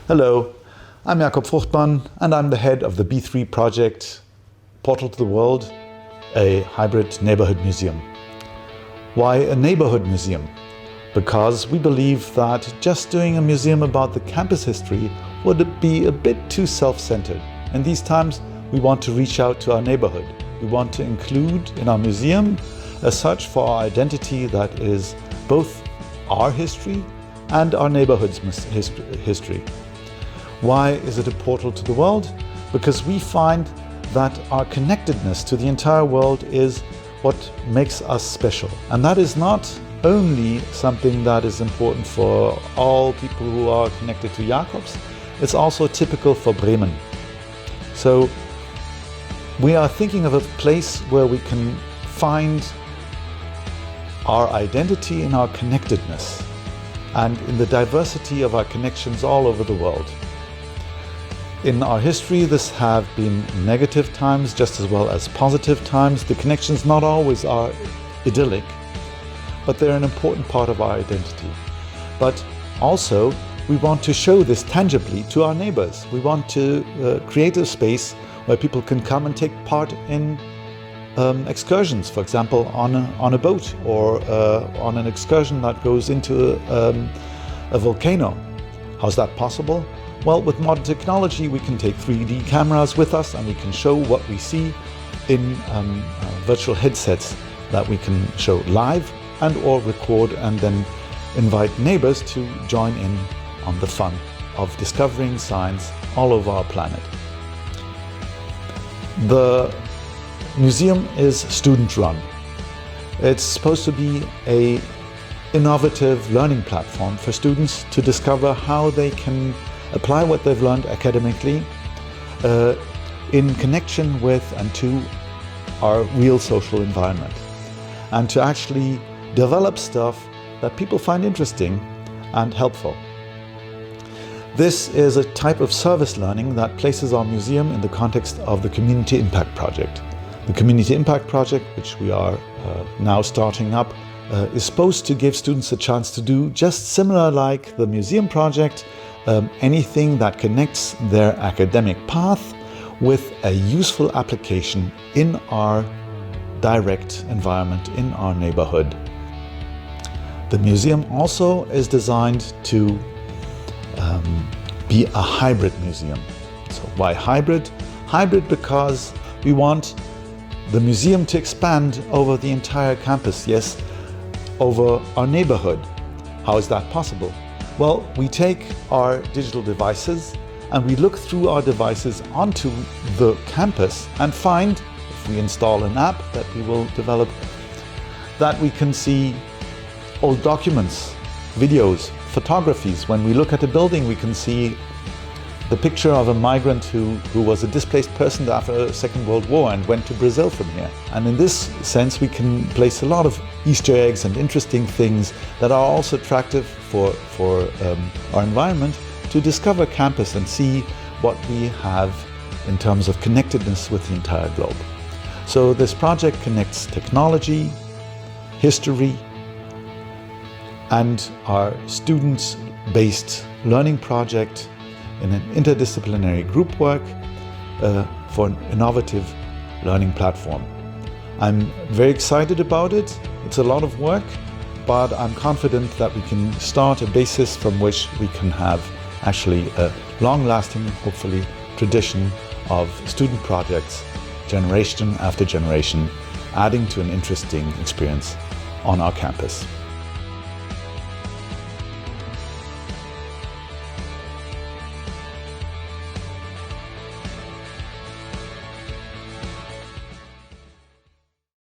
Hello, I'm Jakob Fruchtmann and I'm the head of the B3 project Portal to the World, a hybrid neighborhood museum. Why a neighborhood museum? Because we believe that just doing a museum about the campus history would be a bit too self-centered. In these times, we want to reach out to our neighborhood. We want to include in our museum a search for our identity that is both our history and our neighborhood's history. Why is it a portal to the world? Because we find that our connectedness to the entire world is what makes us special. And that is not only something that is important for all people who are connected to Jakobs, it's also typical for Bremen. So we are thinking of a place where we can find our identity in our connectedness and in the diversity of our connections all over the world. In our history, this have been negative times just as well as positive times. The connections not always are idyllic, but they're an important part of our identity. But also, we want to show this tangibly to our neighbors. We want to create a space where people can come and take part in excursions, for example, on a boat or on an excursion that goes into a volcano. How's that possible? Well, with modern technology, we can take 3D cameras with us and we can show what we see in virtual headsets that we can show live and or record and then invite neighbors to join in on the fun of discovering science all over our planet. The museum is student-run. It's supposed to be an innovative learning platform for students to discover how they can apply what they've learned academically in connection with and to our real social environment, and to actually develop stuff that people find interesting and helpful. This is a type of service learning that places our museum in the context of the Community Impact Project. The Community Impact Project, which we are now starting up, is supposed to give students a chance to do just similar like the museum project, anything that connects their academic path with a useful application in our direct environment, in our neighborhood. The museum also is designed to be a hybrid museum. So why hybrid? Hybrid because we want the museum to expand over the entire campus, yes, over our neighborhood. How is that possible? Well, we take our digital devices and we look through our devices onto the campus and find, if we install an app that we will develop, that we can see old documents, videos, photographies. When we look at a building, we can see the picture of a migrant who was a displaced person after the Second World War and went to Brazil from here. And in this sense, we can place a lot of Easter eggs and interesting things that are also attractive for our environment to discover campus and see what we have in terms of connectedness with the entire globe. So this project connects technology, history, and our students-based learning project in an interdisciplinary group work for an innovative learning platform. I'm very excited about it. It's a lot of work, but I'm confident that we can start a basis from which we can have actually a long-lasting, hopefully, tradition of student projects, generation after generation, adding to an interesting experience on our campus.